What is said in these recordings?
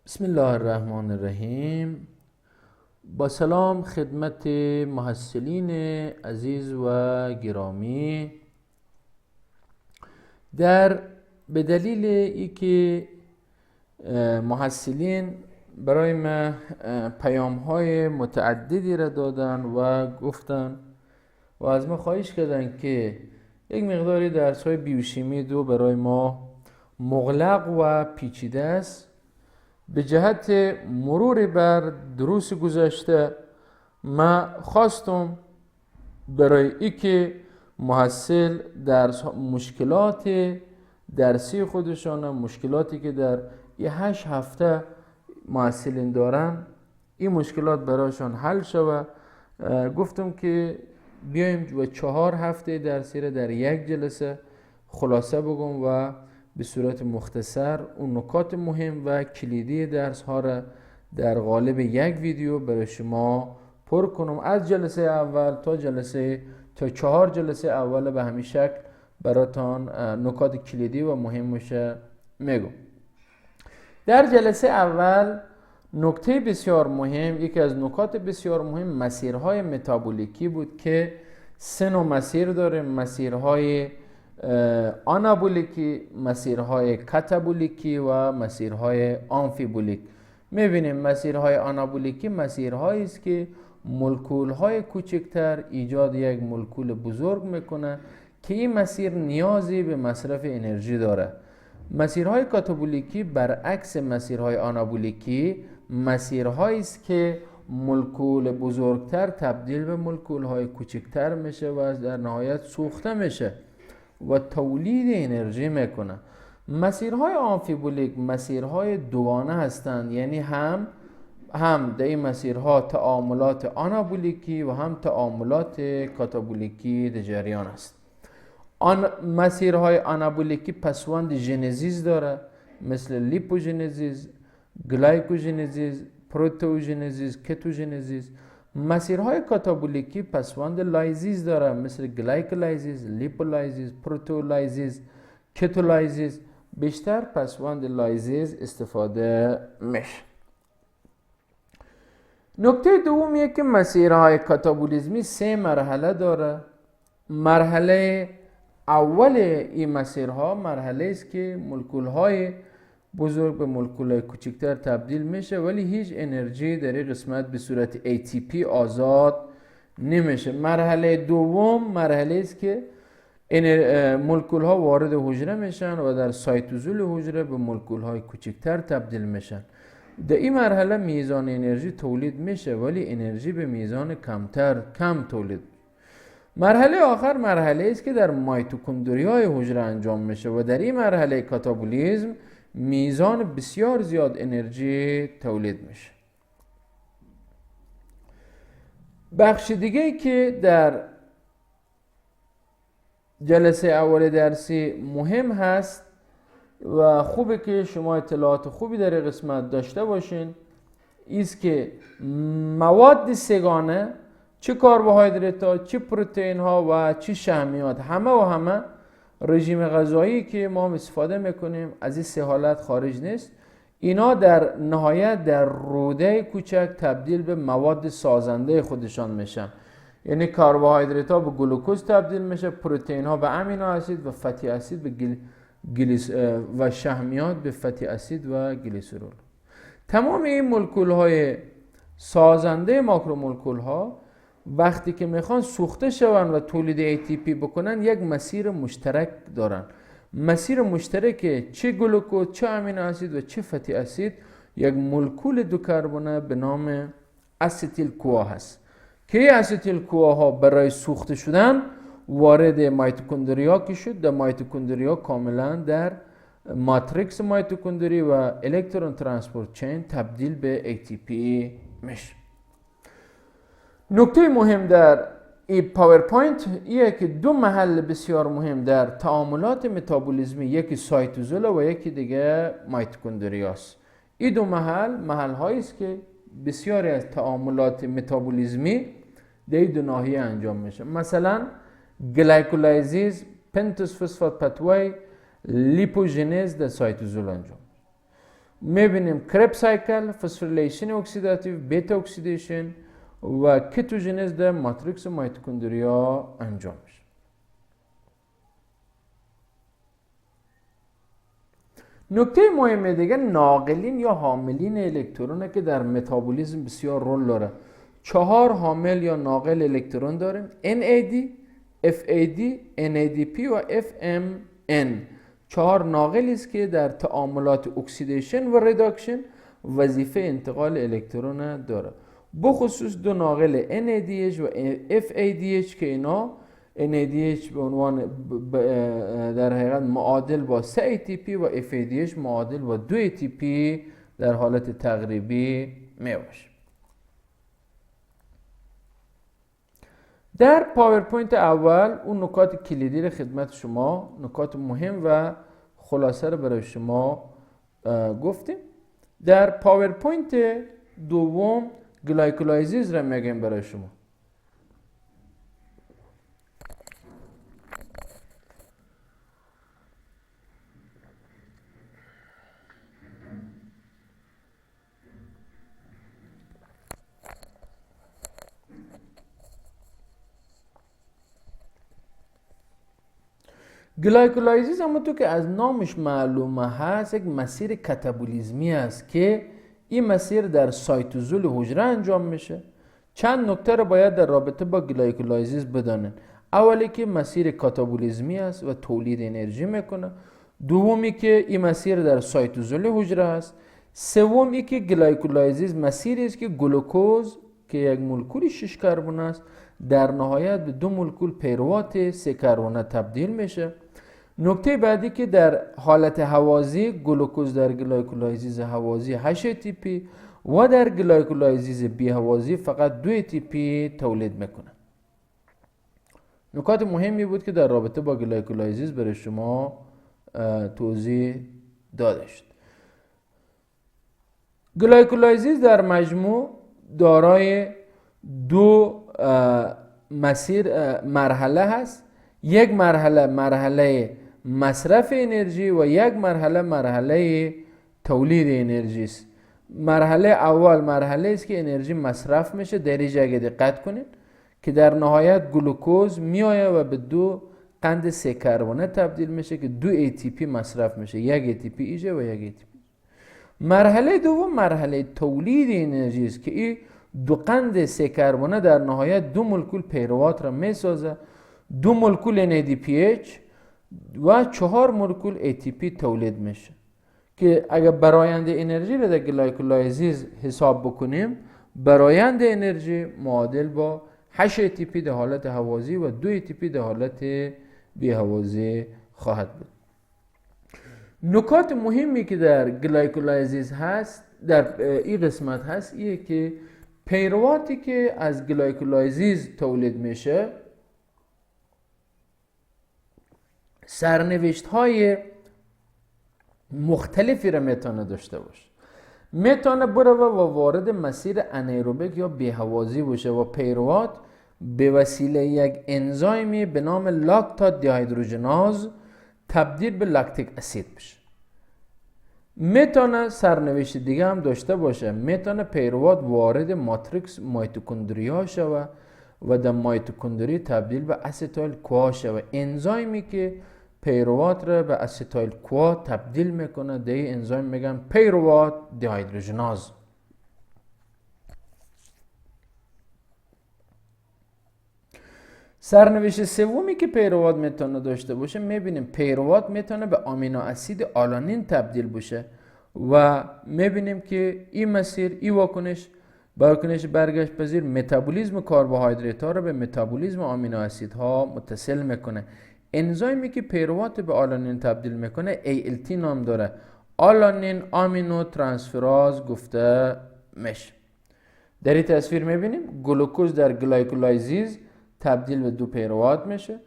بسم الله الرحمن الرحیم. با سلام خدمت محصلین عزیز و گرامی. به دلیل اینکه محصلین برای ما پیام های متعددی را دادن و گفتن و از ما خواهش کردن که یک مقداری درس های بیوشیمی دو برای ما مغلق و پیچیده است. به جهت مرور بر دروس گذشته ما خواستم برای اینکه محصل در مشکلات درسی خودشان، مشکلاتی که در 8 هفته محصلین دارن، این مشکلات برایشان حل شود. گفتم که بیایم و 4 هفته درسی را در یک جلسه خلاصه بگم و به صورت مختصر اون نکات مهم و کلیدی درس ها را در قالب یک ویدیو برای شما پر کنم. از جلسه اول تا 4 جلسه اول به همین شکل براتان نکات کلیدی و مهمش میگم. در جلسه اول نکته بسیار مهم، یکی از نکات بسیار مهم مسیرهای متابولیکی بود که 3 نوع مسیر داره: مسیرهای آنابولیکی، مسیرهای کاتابولیکی و مسیرهای آمفیبولیک. میبینیم مسیرهای آنابولیکی مسیرهایی است که مولکولهای کوچکتر ایجاد یک مولکول بزرگ میکنه که این مسیر نیازی به مصرف انرژی داره. مسیرهای کاتابولیکی برعکس مسیرهای آنابولیکی مسیرهایی است که مولکول بزرگتر تبدیل به مولکولهای کوچکتر میشه و در نهایت سوخته میشه و تولید انرژی میکنه. مسیرهای آمفیبولیک مسیرهای دوگانه هستند، یعنی هم در این مسیرها تعاملات آنابولیکی و هم تعاملات کاتابولیکی در جریان است. مسیرهای آنابولیکی پسوند ژنزیس داره، مثل لیپوژنزیس، گلایکوژنزیس، پروتئوژنزیس، کتوژنزیس. مسیرهای کاتابولیکی پسوند لایزیس داره، مثل گلایکولایزیس، لیپولایزیس، پروتئولایزیس، کتولایزیس. بیشتر پسوند لایزیس استفاده میشه. نکته دومیه که مسیرهای کاتابولیزمی 3 مرحله داره. مرحله اول این مسیرها مرحله است که مولکولهای بزرگ به مولکولهای کوچکتر تبدیل میشه، ولی هیچ انرژی در این قسمت به صورت ATP آزاد نمیشه. مرحله دوم مرحله است که مولکولها وارد حجره میشن و در سایتوزول حجره به مولکولهای کوچکتر تبدیل میشن. در این مرحله میزان انرژی تولید میشه، ولی انرژی به میزان کم تولید. مرحله آخر مرحله است که در مایتوکندریای حجره انجام میشه و در این مرحله کاتابولیزم میزان بسیار زیاد انرژی تولید میشه. بخش دیگه که در جلسه اول درسی مهم هست و خوبه که شما اطلاعات خوبی در این قسمت داشته باشین، است که مواد سگانه، چه کربوهیدرات ها، چه پروتئین ها و چه شحمیات، همه رژیم غذایی که ما استفاده میکنیم از این 3 حالت خارج نیست. اینا در نهایت در روده کوچک تبدیل به مواد سازنده خودشان میشن، یعنی کربوهیدرات ها به گلوکوز تبدیل میشه، پروتئین ها به امینو اسید و فتی اسید به و شحمیات به فتی اسید و گلیسرول. تمام این مولکول های سازنده ماکرومولکول ها وقتی که میخوان سوخته شون و تولید ATP بکنن یک مسیر مشترک دارن. مسیر مشترک چه گلوکوز، چه امینو اسید و چه فتی اسید یک مولکول 2 کربونه به نام استیل کوا هست که این استیل کوا ها برای سوخته شدن وارد مایتوکندریا که شد. در مایتوکندریا کاملا در ماتریکس مایتوکندری و الکترون ترانسپورت چین تبدیل به ATP میشه. نکته مهم در این پاورپوینت ایه که 2 محل بسیار مهم در تعاملات متابولیزمی، یکی سایتوزول و یکی دیگه مایتوکندریاست. این 2 محل هایی است که بسیاری از تعاملات متابولیزمی در این 2 ناحیه انجام میشه. مثلا گلایکولایزیز، پنتوس فسفات پاتوی، لیپوژنز در سایتوزول انجام. میبینیم کرب سایکل، فسفوریلیشن اکسیداتیو، بیتا اکسیدیشن و کیتوژنز در ماتریکس مایتوکندریا انجام میشه. نکته مهم دیگه ناقلین یا حاملین الکترونه که در متابولیسم بسیار رول داره. 4 حامل یا ناقل الکترون داریم: NAD، FAD، NADP و FMN. 4 ناقلی است که در تعاملات اکسیدیشن و ریداکشن وظیفه انتقال الکترون داره. بخصوص 2 ناقل NADH و FADH که اینا NADH به عنوان در حقیقت معادل با 3 ATP و FADH معادل با 2 ATP در حالت تقریبی میباشه. در پاورپوینت اول اون نکات کلیدی رو خدمت شما، نکات مهم و خلاصه رو برای شما گفتیم. در پاورپوینت دوم گلایکولایزیز رو میگیم برای شما. گلایکولایزیس همونطور که از نامش معلومه هست یک مسیر کاتابولیزمی است که این مسیر در سایتوزول حجره انجام میشه. چند نکته رو باید در رابطه با گلایکولایزیس بدانن. اولی که مسیر کاتابولیزمی است و تولید انرژی میکنه. دومی که این مسیر در سایتوزول حجره است. سومی که گلایکولایزیس مسیری است که گلوکوز که یک مولکول 6 کربن است در نهایت به 2 مولکول پیروات 3 کربن تبدیل میشه. نکته بعدی که در حالت هوازی گلوکوز در گلایکولایزیز هوازی 8 ATP و در گلایکولایزیز بی هوازی فقط 2 ATP تولید میکنه. نکات مهمی بود که در رابطه با گلایکولایزیز برای شما توضیح داده شد. گلایکولایزیز در مجموع دارای 2 مرحله هست. یک مرحله مصرف انرژی و یک مرحله تولید انرژی است. مرحله اول مرحله است که انرژی مصرف میشه. در این جگه دقت کنید که در نهایت گلوکوز میآید و به 2 قند 3 کربونه تبدیل میشه که 2 ATP مصرف میشه. 1 ATP ایجه و 1 ATP. مرحله دوم مرحله تولید انرژی است که این 2 قند 3 کربونه در نهایت 2 مولکول پیروات را میسازه. 2 مولکول NADPH و 4 مولکول ATP تولید میشه که اگر برآیند انرژی را در گلایکولایزیز حساب بکنیم، برآیند انرژی معادل با 8 ATP در حالت هوازی و 2 ATP در حالت بی هوازی خواهد بود. نکات مهمی که در گلایکولایزیز هست در این قسمت هست اینه که پیرواتی که از گلایکولایزیز تولید میشه سرنوشت های مختلفی را میتونه داشته باشه. میتونه بره و وارد مسیر انایروبیک یا بی‌هوازی باشه و پیروات به وسیله یک انزایمی به نام لاکتات دیهیدروژناز تبدیل به لاکتیک اسید بشه. میتونه سرنوشت دیگه هم داشته باشه. میتونه پیروات وارد ماتریکس مایتوکندریا شوه و در مایتوکندری تبدیل به استایل کوا شوه. انزایمی که پیروات را به استایل کوا تبدیل میکنه در این انزایم میگن پیروات دیهیدروژناز. سرنوشت سومی که پیروات میتونه داشته باشه میبینیم پیروات میتونه به آمینو اسید آلانین تبدیل بشه و میبینیم که این مسیر این واکنش برگشت پذیر متابولیسم کربوهیدرات ها را به متابولیسم آمینو اسیدها متصل میکنه. انزایمی که پیروات به آلانین تبدیل میکنه ALT نام داره، آلانین آمینو ترانسفراز گفته میشه. در این تصویر میبینیم گلوکوز در گلایکولایزیز تبدیل به 2 پیروات میشه.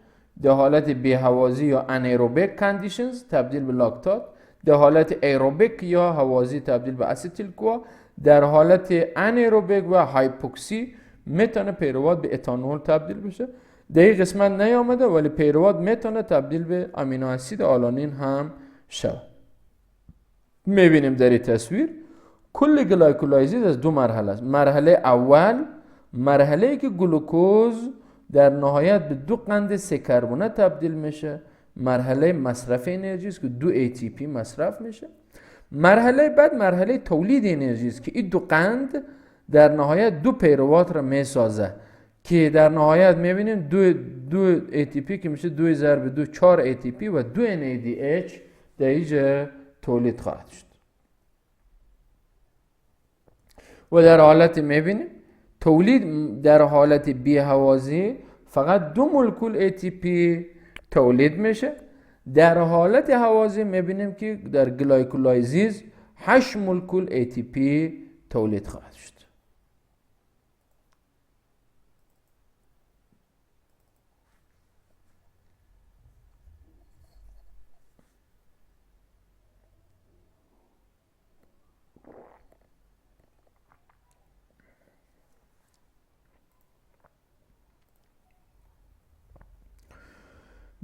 در حالت بی‌هوازی یا انایروبیک کاندیشنز تبدیل به لاکتات. در حالت ایروبیک یا هوازی تبدیل به اسیتیل کوا. در حالت انایروبیک و هایپوکسی میتونه پیروات به اتانول تبدیل بشه. در این قسمت نیامده ولی پیروات میتونه تبدیل به امینو اسید آلانین هم شود. میبینیم در این تصویر کل گلایکولیزیس از دو مرحله است. مرحله اول مرحله ای که گلوکوز در نهایت به دو قند سه کربونه تبدیل میشه، مرحله مصرف انرژی است که 2 ATP مصرف میشه. مرحله بعد مرحله تولید انرژی است که این دو قند در نهایت 2 پیروات را میسازه که در نهایت میبینیم 2 ATP که میشه 2 ضرب 2 4 ATP و 2 NADH در اینجا تولید خواهد شد. و در حالت میبینیم تولید در حالت بی هوازی فقط 2 مولکول ATP تولید میشه. در حالت هوازی میبینیم که در گلایکولیزیس 8 مولکول ATP تولید خواهد شد.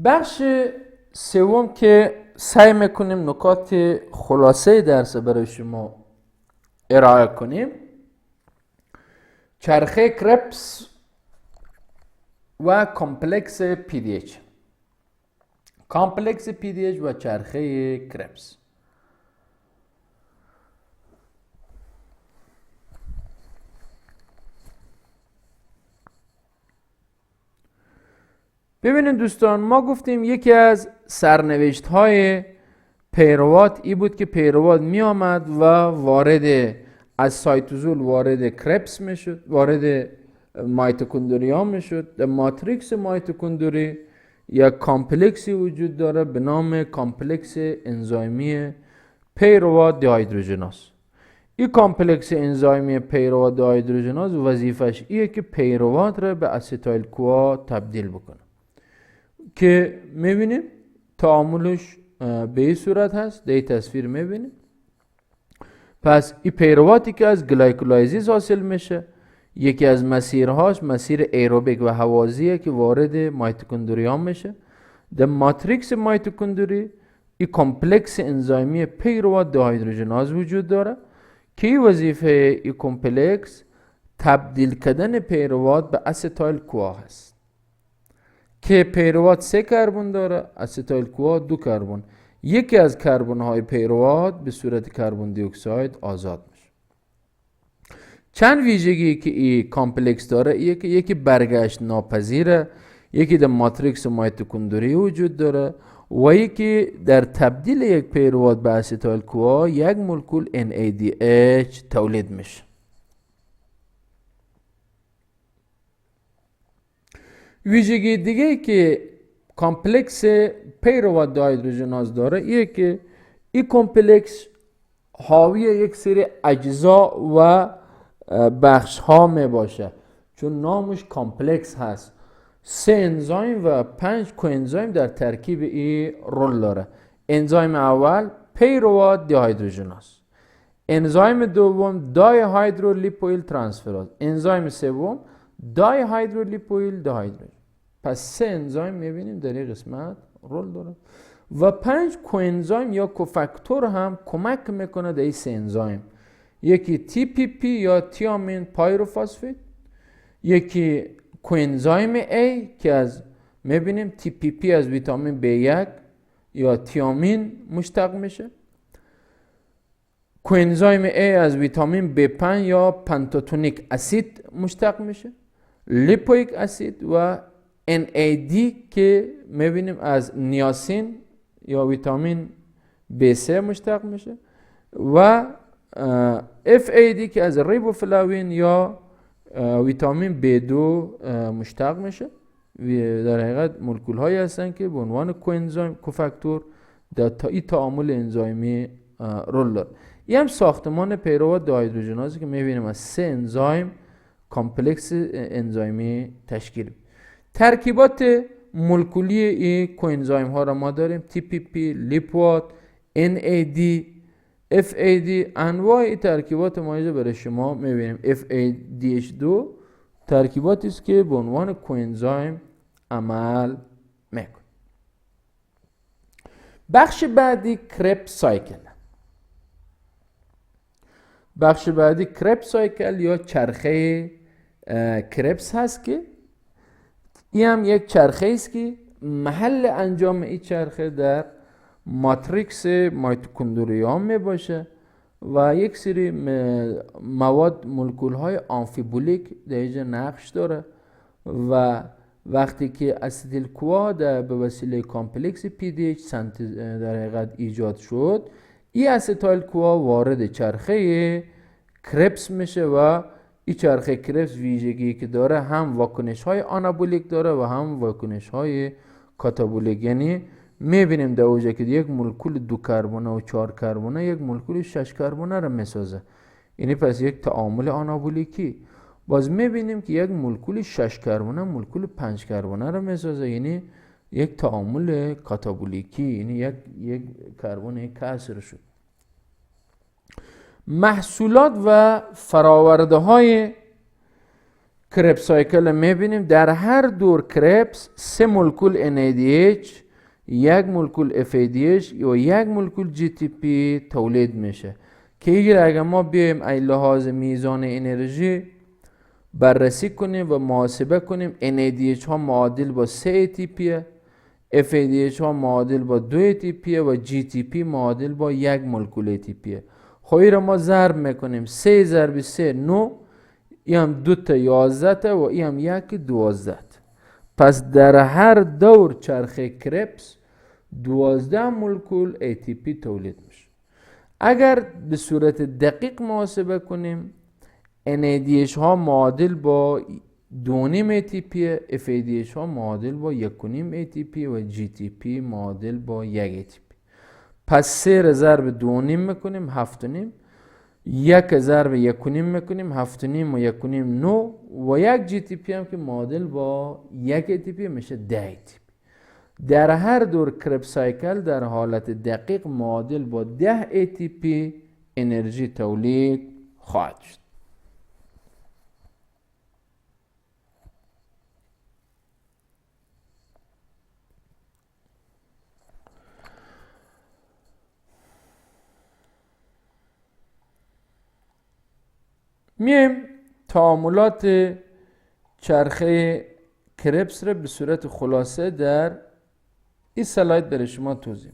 بخش سوم که سعی میکنیم نکات خلاصه درس برای شما ارائه کنیم، چرخه کربس و کامپلکس PDH. کامپلکس PDH و چرخه کربس. ببینید دوستان، ما گفتیم یکی از سرنوشت های پیروات ای بود که پیروات می آمد و وارد از سایتوزول وارد کربس می شد، وارد مایتوکندریا می شد. در ماتریکس مایتوکندری یک کامپلکسی وجود داره به نام کامپلکس انزایمی پیروات دهیدروژناز. این کامپلکس انزایمی پیروات دهیدروژناز وظیفش ایه که پیروات را به اسیتایل کوا تبدیل بکنه که میبینیم تعاملش به این صورت هست. در این تصویر میبینیم. پس این پیرواتی که از گلایکولیزیس حاصل میشه، یکی از مسیرهاش مسیر ایروبیک و هوازیه که وارد مایتوکندریا میشه. در ماتریکس مایتوکندری این کمپلکس انزایمی پیروات دهیدروژناز وجود داره که این وظیفه این کمپلکس تبدیل کردن پیروات به اسیتایل کوا هست که پیروات 3 کربن داره، اسیتایل کوا 2 کربن. یکی از کربن های پیروات به صورت کربن دی اکساید آزاد میشه. چند ویژگی که این کامپلکس داره، یکی برگشت ناپذیره، یکی در ماتریکس مایتوکندری وجود داره و یکی در تبدیل یک پیروات به اسیتایل کوا یک مولکول NADH تولید میشه. ویژگی دیگه که کامپلکس پیروات دهیدروژناز داره اینه که این کامپلکس حاوی یک سری اجزا و بخش ها می باشه، چون نامش کامپلکس هست. 3 انزایم و 5 کوانزایم در ترکیب این رول داره. انزایم اول پیروات دهیدروژناز، انزایم دوم دای هیدرولیپویل ترانسفراز، انزایم سوم دای هیدرولیپویل دهیدروژن. پس 3 انزایم میبینیم در این قسمت رول داره و 5 کوانزایم یا کوفاکتور هم کمک میکنه در این 3 انزایم. یکی TPP یا تیامین پایروفاسفید، یکی کوانزایم A که از میبینیم TPP از ویتامین B1 یا تیامین مشتق میشه، کوانزایم A از ویتامین B5 یا پنتاتونیک اسید مشتق میشه، لیپویک اسید و NAD که میبینیم از نیاسین یا ویتامین B3 مشتق میشه و FAD که از ریبوفلاوین یا ویتامین B2 مشتق میشه. در حقیقت مولکول هایی هستن که به عنوان کوانزایم کوفاکتور در این تعامل انزایمی رول داره. این هم ساختمان پیروات دهیدروژنازی که میبینیم از 3 انزایم کامپلکس انزایمی تشکیل. ترکیبات مولکولی این کوانزایم ها را ما داریم TPP، لیپوات، NAD، FAD. انواع ترکیبات مایع برای شما میبینیم. FADH2 ترکیباتی است که به عنوان کوانزایم عمل میکنه. بخش بعدی کربس سایکل. بخش بعدی کربس سایکل یا چرخه کربس هست که این هم یک چرخه است که محل انجام این چرخه در ماتریکس مایتوکندریا می باشه و یک سری مواد مولکول های آمفیبولیک در اینجا نقش داره و وقتی که استیل کوا به وسیله کامپلکس پی دی اچ در حقیقت ایجاد شد، این استایل کوا وارد چرخه کربس میشه و این چرخه کربس ویژگی که داره هم واکنش های آنابولیک داره و هم واکنش های کاتابولیک. یعنی میبینیم در اوجه که یک مولکول 2 کربونه و 4 کربونه یک مولکول 6 کربونه رو میسازه. یعنی پس یک تعامل آنابولیکی. باز میبینیم که یک مولکول 6 کربونه مولکول 5 کربونه رو میسازه، یعنی یک تعامل کاتابولیکی، یعنی یک کربن کسر شد. محصولات و فراورده های کربس سایکل میبینیم در هر دور کربس 3 مولکول NADH، 1 مولکول FADH و 1 مولکول GTP تولید میشه که اگر ما بیایم ای لحاظ میزان انرژی بررسی کنیم و محاسبه کنیم، NADH ها معادل با 3 ATP، FADH ها معادل با 2 ATP و GTP معادل با 1 مولکول ATP. خواهی را ما ضرب میکنیم 3 ضرب 3 9، این هم 2 تا 11 و این هم 1 12. پس در هر دور چرخه کربس 12 مولکول ATP تولید میشه. اگر به صورت دقیق محاسبه کنیم، NADH ها معادل با 2.5 ATP، FADH ها معادل با 1.5 ATP و GTP معادل با 1 ATP. پس 3 را ضرب 2.5 میکنیم 7.5، 1 ضرب 1.5 میکنیم 7.5 و 1.5 9 و 1 GTP هم که معادل با 1 ATP میشه 10 ATP. در هر دور کربس سایکل در حالت دقیق معادل با 10 ATP انرژی تولید خواهد شد. میایم تعاملات چرخه کربس را به صورت خلاصه در این سلاید برای شما توضیح.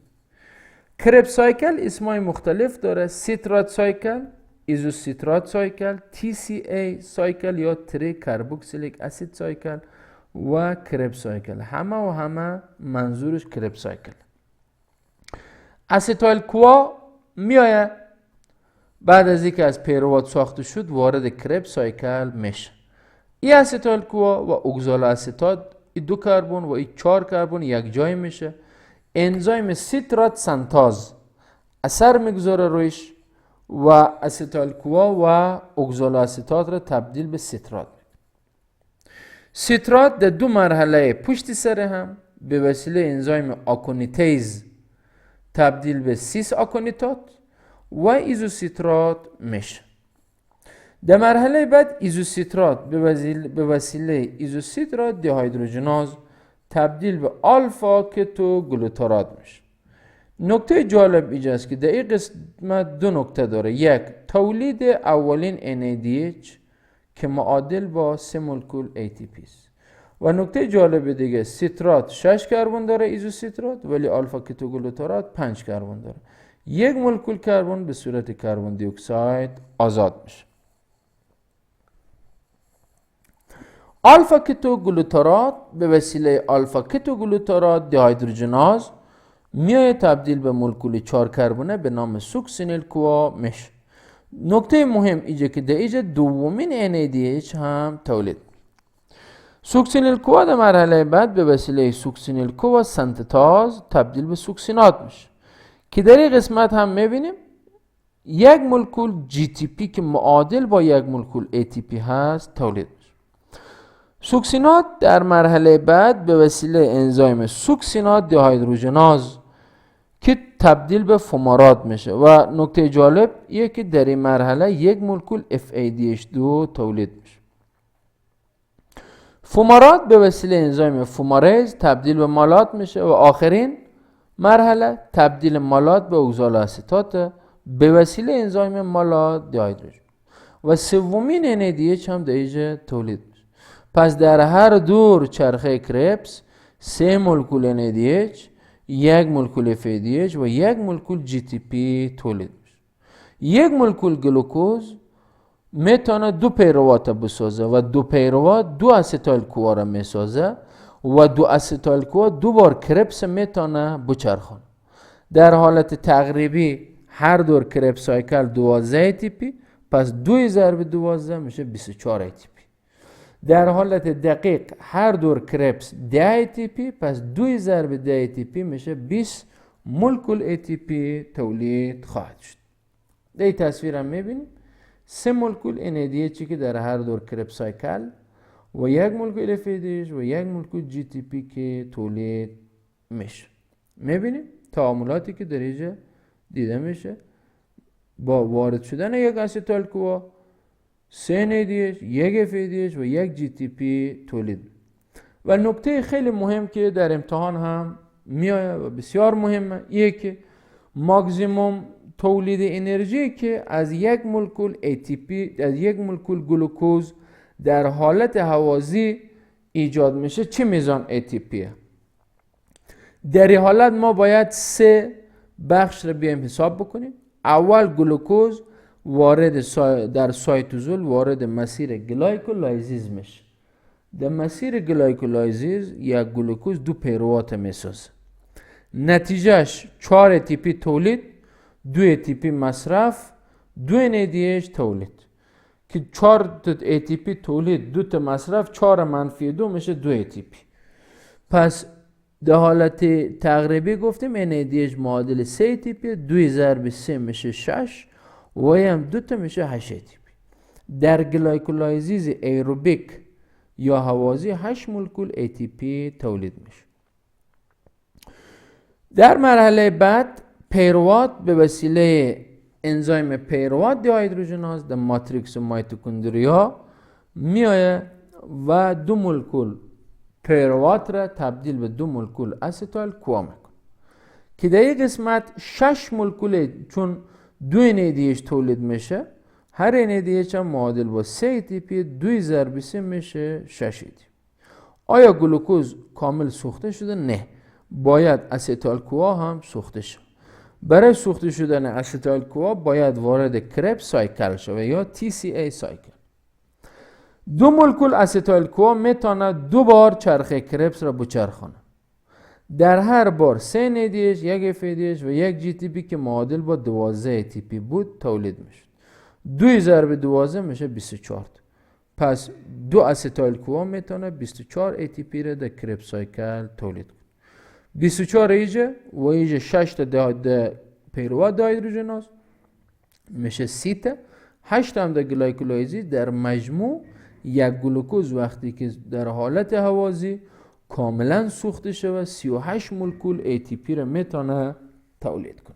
کربس سایکل اسمای مختلف داره: سیترات سایکل، ایزوسیترات سایکل، TCA سایکل یا تری کربوکسیلیک اسید سایکل و کربس سایکل. همه منظورش کربس سایکل. اسیتایل کوا میآید بعد از اینکه از پیروات ساخته شد وارد کربس سایکل میشه. این اسیتایل کوا و اگزال اسیتات، این 2 کربن و این 4 کربن یک جای میشه. انزایم سیترات سنتاز اثر میگذاره رویش و اسیتایل کوا و اگزال اسیتات را تبدیل به سیترات میکنه. سیترات در 2 مرحله پشت سر هم به وسیله انزایم آکونیتیز تبدیل به سیس آکونیتات و ایزوسیترات میشه. در مرحله بعد ایزوسیترات به وسیله ایزوسیترات دیهیدروژناز تبدیل به آلفا کتو گلوتارات میشه. نکته جالب اینجاست که در این قسمت 2 نکته داره: 1 تولید اولین NADH که معادل با 3 مولکول ATP است و نکته جالب دیگه سیترات 6 کربن داره ایزوسیترات، ولی آلفا کتو گلوتارات 5 کربن داره. 1 مولکول کربن به صورت کربن دی اکساید آزاد میشه. آلفا کتو گلوتارات به وسیله آلفا کتو گلوتارات دیهیدروژناز میای تبدیل به مولکول 4 کربونه به نام سوکسینیل کوا میشه. نکته مهم اینجا که در اینجا دومین NADH هم تولید. سوکسینیل کوا در مرحله بعد به وسیله سوکسینیل کوا سنتتاز تبدیل به سوکسینات میشه که در این قسمت هم میبینیم 1 مولکول GTP که معادل با 1 مولکول ATP هست تولید میشه. سوکسینات در مرحله بعد به وسیله انزایم سوکسینات دیهیدروژناز که تبدیل به فومارات میشه و نکته جالب اینه که در این مرحله 1 مولکول FADH2 تولید میشه. فومارات به وسیله انزایم فوماریز تبدیل به مالات میشه و آخرین مرحله تبدیل مالات به اگزال اسیتات به وسیله انزایم مالا دیهایدروژن و سومین NADH هم در اینجا تولید میشه. پس در هر دور چرخه کربس 3 مولکول NADH، 1 مولکول FADH و 1 مولکول GTP تولید میشه. 1 مولکول گلوکوز میتونه 2 پیروات بسازه و 2 پیروات 2 استایل کوا را میسازه و 2 استایل کوا 2 بار کربس میتونه بچرخونه. در حالت تقریبی هر دور کربس سایکل 12 ATP، پس 2 ضرب 12 میشه 24 ATP. در حالت دقیق هر دور کربس 10 ATP، پس 2 ضرب 10 ATP میشه 20 مولکول ATP تولید خواهد شد. در این تصویر هم میبینیم 3 مولکول NADH که در هر دور کربس سایکل و 1 مولکول FADH و 1 مولکول GTP که تولید میشه. میبینیم تعاملاتی که در اینجا دیده میشه با وارد شدن یک استایل کوا 3 NADH، 1 FADH و 1 GTP تولید. و نکته خیلی مهم که در امتحان هم میآید و بسیار مهمه اینه که ماکسیموم تولید انرژی که از 1 مولکول ATP، از 1 مولکول گلوکوز در حالت هوازی ایجاد میشه چه میزان ATP؟ در این حالت ما باید 3 بخش رو بیایم حساب بکنیم. اول گلوکوز در سایتوزول وارد مسیر گلایکولایزیز میشه. در مسیر گلایکولایزیز یک گلوکوز 2 پیروات میسازه. نتیجهش 4 ATP تولید، 2 ATP مصرف، 2 NADH تولید که 4 ATP تولید 2 مصرف 4 منفی 2 میشه 2 ATP. پس در حالت تقریبی گفتیم NADH معادل 3 ATP، 2 ضرب 3 میشه 6 و هم 2 میشه 8 ATP. در گلایکولایزیز ایروبیک یا هوازی 8 مولکول ATP تولید میشه. در مرحله بعد پیروات به وسیله انزایم پیروات دیهایدروژناز در ماتریکس مایتوکندریا میآید و 2 مولکول پیروات را تبدیل به 2 مولکول استایل کوا میکنه که در یک قسمت 6 مولکول، چون 2 NADH تولید میشه، هر NADH هم معادل با 3 ATP، 2 ضرب 3 میشه 6 ATP. آیا گلوکوز کامل سوخته شده؟ نه، باید استایل کوا هم سوخته شد. برای سوخته شدن استایل کوا باید وارد کربس سایکل شود یا TCA سایکل. 2 مولکول استایل کوا میتونه 2 بار چرخه کربس را بچرخونه. در هر بار 3 NADH، 1 FADH و 1 GTP که معادل با 12 ATP بود تولید میشه. 2 ضرب 12 میشه 24. پس 2 استایل کوا میتونه 24 ATP را در کربس سایکل تولید کنه. 24 ایجا و ایجا 6 تا پیروات دیهایدروژناز میشه 30 تا، 8 هم در گلایکولایزی. در مجموع یک گلوکوز وقتی که در حالت هوازی کاملا سوخته شود 38 مولکول ATP را میتونه تولید کنه.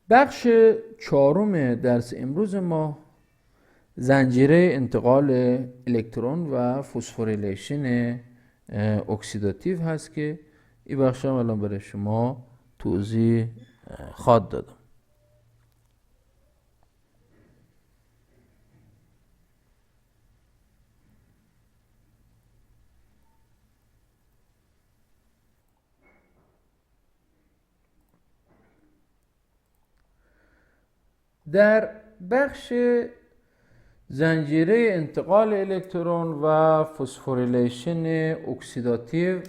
بخش 4 درس امروز ما زنجیره انتقال الکترون و فسفوریلیشن اکسیداتیو هست که این بخش هم الان برای شما توضیح خواهد دادم. در بخش زنجیره انتقال الکترون و فسفوریلیشن اکسیداتیو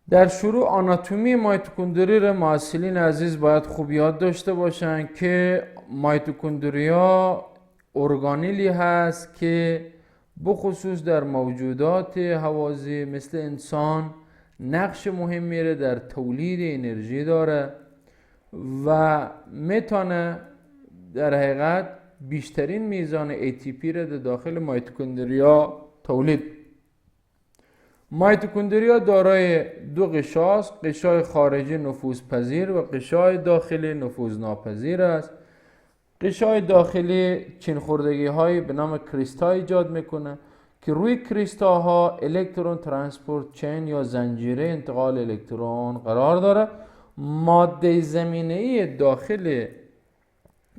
در شروع آناتومی مایتوکندری را محصلین عزیز باید خوب یاد داشته باشن که مایتوکندریا ارگانیلی هست که بخصوص در موجودات هوازی مثل انسان نقش مهمی در تولید انرژی داره و میتونه در حقیقت بیشترین میزان ATP را در داخل مایتوکندریا تولید. مایتوکندریا دارای دو قشاست، قشای خارجی نفوذپذیر و قشای داخلی نفوذناپذیر است. قشای داخلی چینخوردگی های به نام کریستا ایجاد میکنه که روی کریستا ها الکترون ترانسپورت چین یا زنجیره انتقال الکترون قرار داره. ماده زمینه‌ای داخل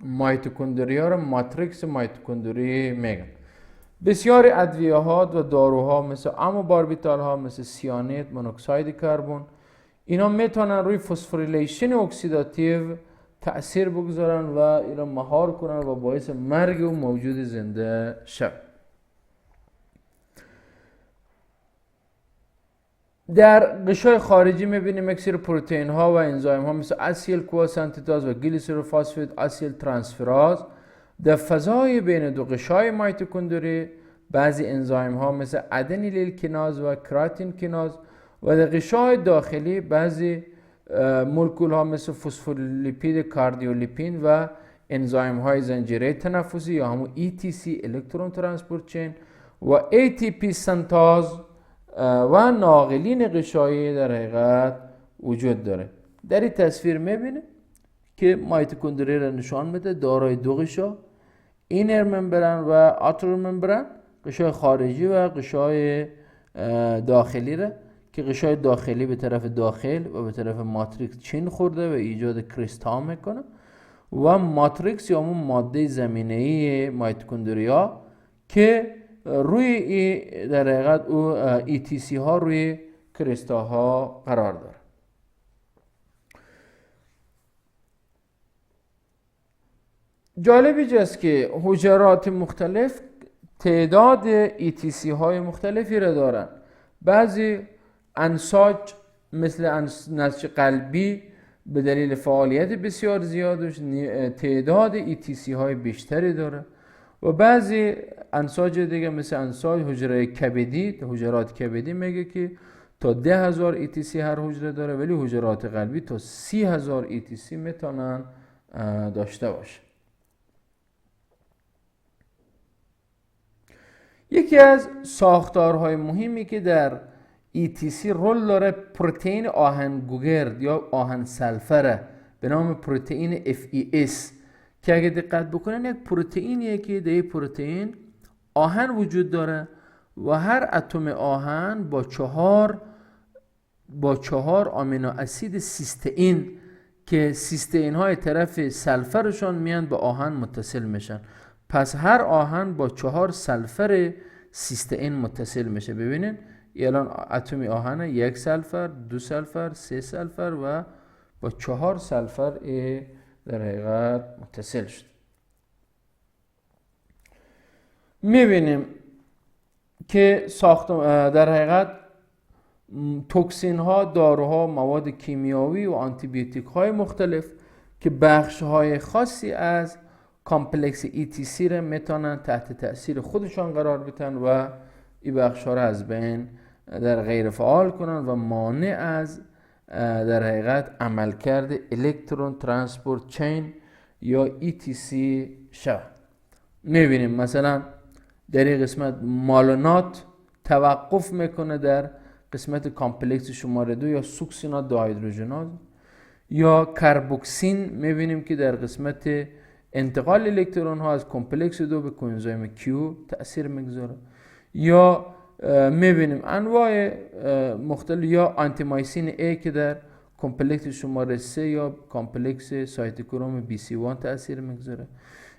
مایتوکندریا را ماتریکس مایتوکندری میگن. بسیاری ادویه‌ها و داروها مثل آموباربیتال ها، مثل سیانید، مونوکساید کربن، اینا میتونن روی فسفوریلیشن اکسیداتیو تأثیر بگذارن و اینا مهار کنن و باعث مرگ و موجود زنده شد. در قشای خارجی میبینیم اکثر پروتئین ها و انزایم ها مثل اسیل کوا سنتتاز و گلیسیروفاسفید اسیل ترانسفراز. در فضای بین دو قشای مایتوکندری بعضی انزایم ها مثل ادنیلیل کیناز و کراتین کیناز و در قشای داخلی بعضی مولکول ها مثل فسفولیپید کاردیولیپین و انزایم های زنجیره تنفسی یا همون ETC الکترون ترانسپورت چین و ATP سنتاز و ناقلین غشایی در حقیقت وجود داره. در این تصویر میبینه که مایتوکندری را نشان میده دارای دو غشا، اینر ممبران و آوتر ممبران، غشای خارجی و غشای داخلی را که غشای داخلی به طرف داخل و به طرف ماتریکس چین خورده و ایجاد کریستا میکنه و ماتریکس یا همون ماده زمینه‌ای مایتوکندریا که روی در حقیقت او ETC ها روی کریستا ها قرار داره. جالب اینجاست که حجرات مختلف تعداد ETC های مختلفی را دارن. بعضی انساج مثل نسج قلبی به دلیل فعالیت بسیار زیادش تعداد ETC های بیشتری داره و بعضی انساج دیگه مثل انساج حجره کبدی، حجرات کبدی میگه که تا 10,000 ETC هر حجره داره، ولی حجرات قلبی تا 30,000 ETC میتونن داشته باشه. یکی از ساختارهای مهمی که در ETC رول داره پروتئین آهنگوگرد یا آهن سلفره به نام پروتئین FES که اگه دقت بکنن یک پروتئینیه که در پروتئین آهن وجود داره و هر اتم آهن با چهار آمینو اسید سیستئین که سیستئین های طرف سلفرشون میان به آهن متصل میشن. پس هر آهن با 4 سلفر سیستئین متصل میشه. ببینین الان اتم آهن 1 سلفر، 2 سلفر، 3 سلفر و با 4 سلفر در حقیقت متصل شد. میبینیم که در حقیقت توکسین ها، داروها، مواد کیمیاوی و آنتی بیوتیک های مختلف که بخش های خاصی از کامپلکس ETC را میتونن تحت تأثیر خودشان قرار بدن و این بخش ها را از بین در غیر فعال کنن و مانع از در حقیقت عملکرد الکترون ترانسپورت چین یا ETC شود. میبینیم مثلا در این قسمت مالونات توقف میکنه در قسمت کامپلکس شماره 2 یا سوکسینات دهیدروژناز، یا کربوکسین میبینیم که در قسمت انتقال الکترون ها از کمپلکس 2 به کوانزیم کیو تأثیر میگذاره، یا میبینیم انواع مختلف یا آنتیمایسین A که در کمپلکس شماره 3 یا کمپلکس سایتوکروم BC1 تأثیر میگذاره،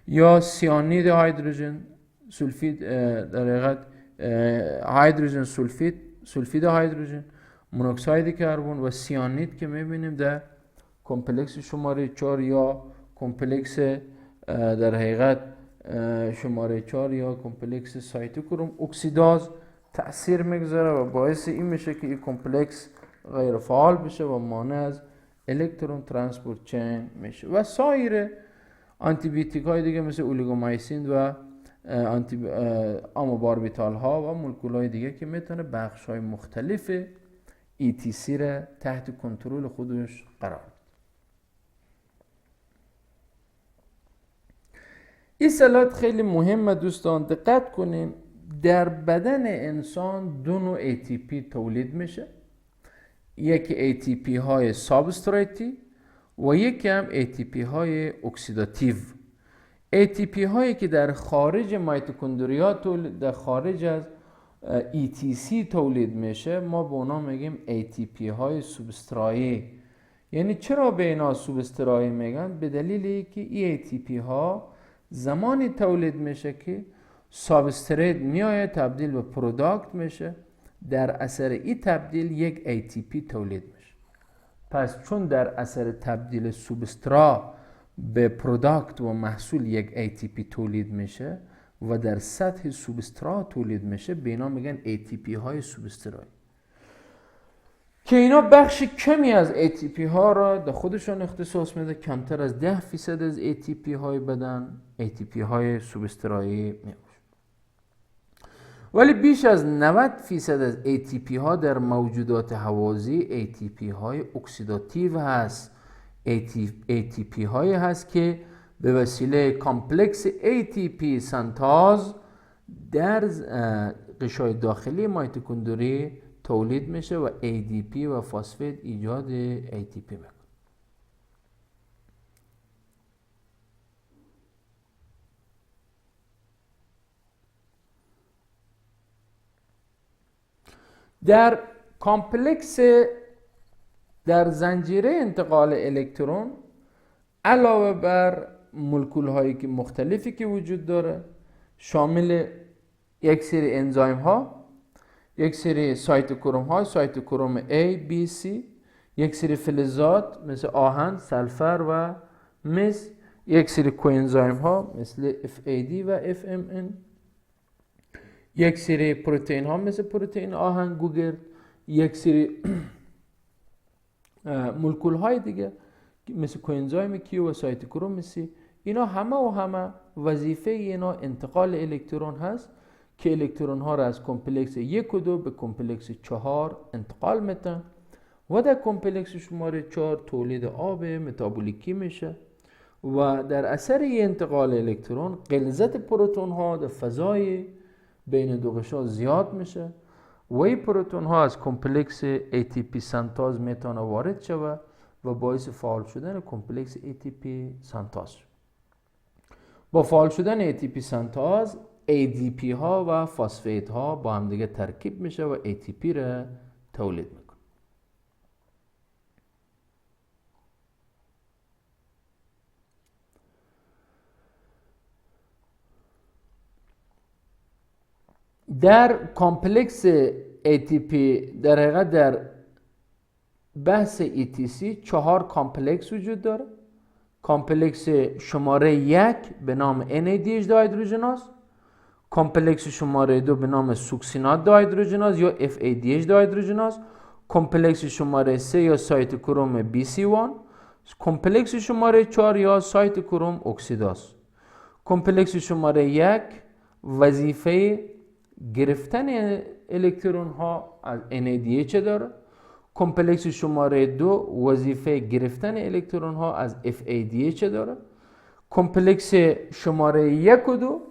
یا سیانید هیدروژن سولفید در حقیقت هیدروژن سولفید هیدروژن، مونوکساید کربن و سیانید که میبینیم در کمپلکس شماره 4 یا کمپلکس در حقیقت شماره 4 یا کمپلکس سایتوکروم اکسیداز تأثیر میگذاره و باعث این میشه که این کمپلکس غیر فعال بشه و مانع از الکترون ترانسپورت چین میشه. و سایر آنتی بیوتیک های دیگه مثل اولیگومایسین و آموباربیتال ها و مولکول های دیگه که میتونه بخش های مختلف ETC را تحت کنترل خودش قرار بده. این سلات خیلی مهمه دوستان، دقت کنین. در بدن انسان دو نوع ATP تولید میشه، یکی ATP های سابستریتی و یکی هم ATP های اکسیداتیو. ATP هایی که در خارج میتوکندریا در خارج از ETC تولید میشه ما به اونا میگیم ATP های سوبسترایی. یعنی چرا به اینا سوبسترایی میگن؟ به دلیلی که این ATP ها زمانی تولید میشه که سابستریت میایه تبدیل به پروداکت میشه، در اثر این تبدیل یک ATP تولید میشه. پس چون در اثر تبدیل سوبسترا به پروداکت و محصول یک ATP تولید میشه و در سطح سوبسترا تولید میشه، به اینا میگن ATP های سوبسترایی، که اینا بخش کمی از ATP ها را در خودشان اختصاص میده. کمتر از 10% از ATP های بدن ATP های سوبسترایی میباشه، ولی بیش از 90% از ATP ها در موجودات هوازی ATP های اکسیداتیو هست. ATP هایی هست که به وسیله کامپلکس ATP سنتاز در غشای داخلی میتوکندری تولید میشه و ADP و فسفید ایجاد ATP میکنه. در کامپلکس، در زنجیره انتقال الکترون، علاوه بر مولکول هایی که مختلفی که وجود داره، شامل یک سری انزایم ها، یک سری سایتوکروم ها، سایتوکروم A، B، C، یک سری فلزات مثل آهن، سلفر و مس، یک سری کوانزایم ها مثل FAD و FMN، یک سری پروتئین ها مثل پروتئین آهن گوگرد، یک سری مولکول های دیگه مثل کوانزایم کیو و سایتوکروم سی. اینا همه وظیفه اینا انتقال الکترون هست که الکترون ها را از کمپلکس 1 و 2 به کمپلکس 4 انتقال میتن و در کمپلکس شماره 4 تولید آب متابولیکی میشه و در اثر این انتقال الکترون غلظت پروتون ها در فضای بین دو غشا زیاد میشه و این پروتون ها از کمپلکس ATP سنتاز میتونه وارد شود و باعث فعال شدن کمپلکس ATP سنتاز شد. با فعال شدن ATP سنتاز ADP ها و فسفید ها با هم دیگه ترکیب میشه و ATP را تولید میکنه. در کامپلکس ATP در حقیقت در بحث ETC 4 کامپلکس وجود داره. کامپلکس شماره 1 به نام NADH دهیدروژناز، کامپلکس شماره 2 به نام سوکسینات دهیدروژناز یا FADH دهیدروژناز، کامپلکس شماره 3 یا سایتوکروم BC1، کامپلکس شماره 4 یا سایتوکروم اکسیداز. کامپلکس شماره 1 وظیفه گرفتن الکترون ها از NADH داره. کمپلکس شماره 2 وظیفه گرفتن الکترون ها از FADH داره. کمپلکس شماره 1 و 2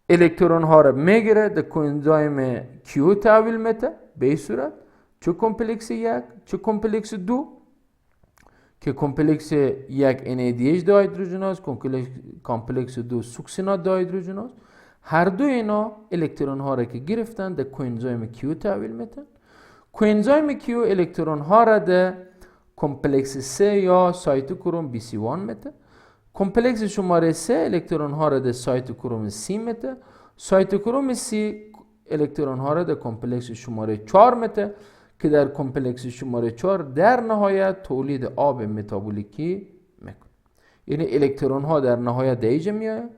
الکترون ها را میگیره در کوانزایم Q تحویل میده به این صورت، چه کمپلکس 1 چه کمپلکس 2 که کمپلکس 1 NADH دهیدروژناز، کمپلکس 2 سوکسینات دهیدروژناز. هر دو اینا الکترون ها را که گرفتن در کوانزایم Q تحویل میدن. کوانزایم Q الکترون ها را در کمپلکس 3 یا سایتوکروم BC1 میده. کمپلکس شماره 3 الکترون ها را در سایتوکروم C میده. سایتوکروم C الکترون ها را در کمپلکس شماره 4 میده که در کمپلکس شماره 4 در نهایت تولید آب متابولیکی میکنه. یعنی الکترون ها در نهایت دیجه میاد،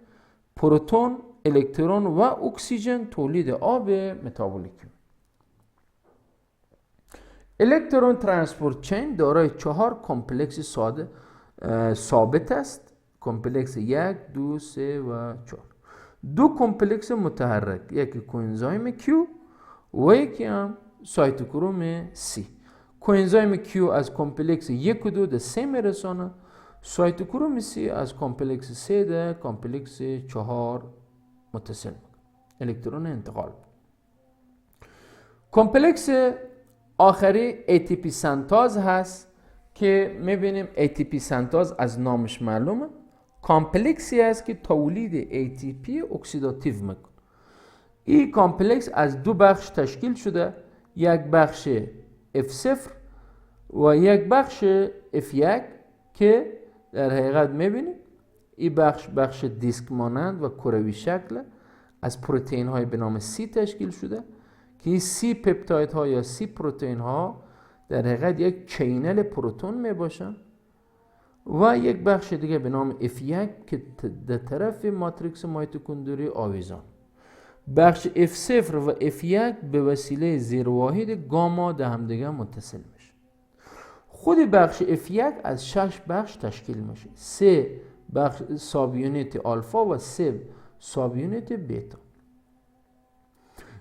پروتون، الکترون و اکسیژن تولید آب متابولیکی. الکترون ترانسپورت چین دارای 4 کمپلکس ثابت است. کمپلکس 1 2 3 و 4. 2 کمپلکس متحرک، یکی کوانزایم Q و یکی هم سایتوکروم سی. کوئنزایم کیو از کمپلکس 1 و 2 ده 3 میرسانه. سایتوکروم سی از کمپلکس 3 ده کمپلکس 4 متصل الکترون انتقال. کمپلکس آخری ATP سنتاز هست که میبینیم ATP سنتاز از نامش معلومه، کامپلکسی است که تولید ATP اکسیداتیو میکنه. این کامپلکس از دو بخش تشکیل شده، یک بخش F0 و یک بخش F1 که در حقیقت میبینیم این بخش دیسک مانند و کروی شکل از پروتئین های به نام C تشکیل شده که این C پپتاید ها یا C پروتئین ها در حقیقت یک چینل پروتون می باشن و یک بخش دیگه به نام F1 که در طرف ماتریکس میتوکندری آویزان. بخش F0 و F1 به وسیله زیرواحد گاما در همدیگه متصل میشه. خود بخش F1 از 6 بخش تشکیل میشه، 3 بخش ساب یونیت آلفا و 3 ساب یونیت بیتا.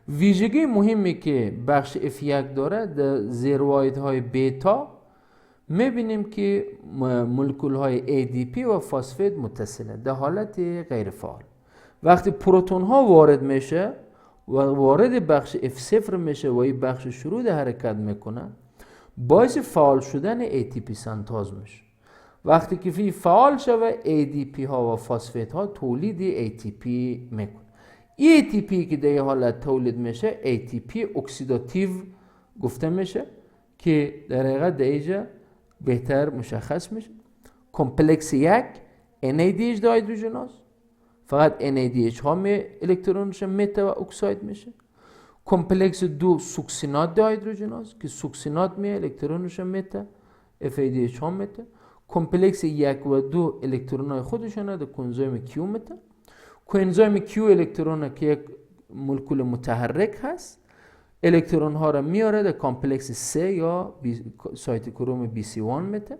ویژگی مهمی که بخش F1 داره در زیرواحدهای بیتا میبینیم که مولکول های ADP و فسفید متصله در حالت غیر فعال. وقتی پروتون ها وارد میشه و وارد بخش F0 میشه و این بخش شروع در حرکت میکنه، باعث فعال شدن ATP سنتاز میشه. وقتی که فی فعال شوه ADP ها و فسفید ها تولید ATP میکنه. این ATP که در حالت تولید میشه ATP اکسیداتیو گفته میشه که در حقیقت در اینجا بهتر مشخص میشه. کمپلکس 1 NADH دا هیدروژناز، فقط NADH ها الکترونش متا و اکساید میشه. کمپلکس 2 سوکسینات دا هیدروژناز که سوکسینات الکترونش متا FADH ها متا. کمپلکس 1 و 2 الکترون های خودشونه در کوئنزایم کیو متا. کوئنزایم کیو الکترون که یک مولکول متحرک هست، الکترون ها را میاره در کامپلکس 3 یا سایتوکروم BC1 متا.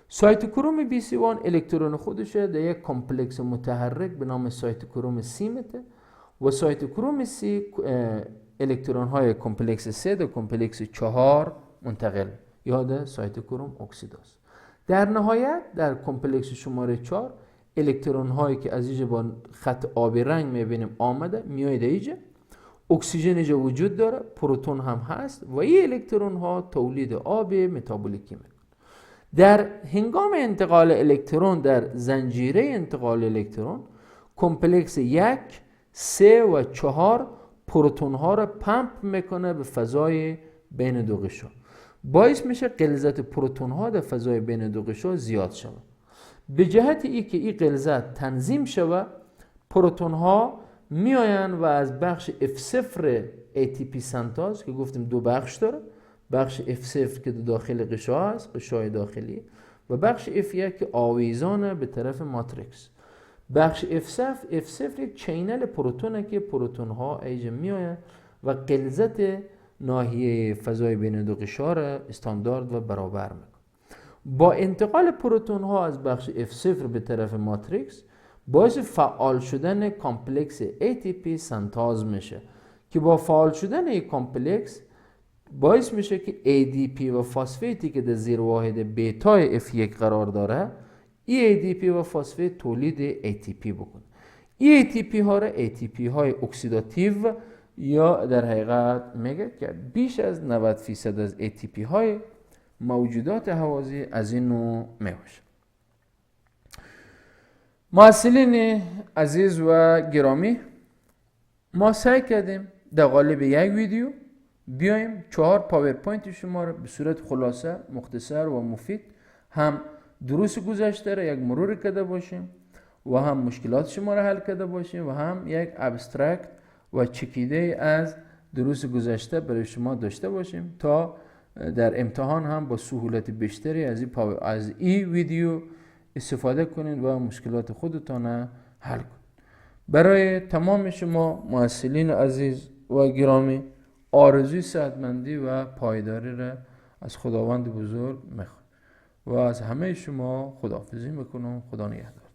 سایتوکروم BC1 الکترون خودشه در یک کامپلکس متحرک به نام سایتوکروم C متا و سایتوکروم C الکترون های کامپلکس 3 در کامپلکس 4 منتقل یا در سایتوکروم اکسیداز. در نهایت در کامپلکس شماره 4 الکترون هایی که از اینجا با خط آبی رنگ میبینیم آمده میاید اینجا، اکسیژن اینجا وجود داره، پروتون هم هست و این الکترون ها تولید آب متابولیکی میکنه. در هنگام انتقال الکترون در زنجیره انتقال الکترون کمپلکس 1 3 و 4 پروتون ها را پمپ میکنه به فضای بین دو غشا، باعث میشه غلظت پروتون ها در فضای بین دو غشا زیاد شود. به جهت ای که این غلظت تنظیم شود، پروتون ها میاین و از بخش F0 ATP سنتاز که گفتیم دو بخش داره، بخش F0 که داخل غشا است، غشای داخلی، و بخش F1 که آویزانه به طرف ماتریکس. بخش F0 یک چینل پروتونه که پروتون ها اینجا میاین و غلظت ناحیه فضای بین دو غشا را استاندارد و برابر میکنه. با انتقال پروتون ها از بخش F0 به طرف ماتریکس باعث فعال شدن کامپلکس ATP سنتاز میشه که با فعال شدن این کامپلکس باعث میشه که ADP و فسفیتی که در زیر واحد بیتای F1 قرار داره، این ADP و فسفیت تولید ATP بکنه. این ATP ها را ATP های اکسیداتیو یا در حقیقت میگه که بیش از 90% از ATP های موجودات هوازی از این نوع میباشه. محصلین عزیز و گرامی، ما سعی کردیم در قالب یک ویدیو بیایم 4 پاورپوینت شما رو به صورت خلاصه، مختصر و مفید هم دروس گذشته را یک مرور کرده باشیم و هم مشکلات شما را حل کرده باشیم و هم یک ابسترکت و چکیده از دروس گذشته برای شما داشته باشیم تا در امتحان هم با سهولت بیشتری از این ویدیو استفاده کنید و مشکلات خودتان حل کنید. برای تمام شما محصلین عزیز و گرامی آرزوی صحتمندی و پایداری را از خداوند بزرگ میخوام و از همه شما خداحافظی میکنم. خدا نگهدار.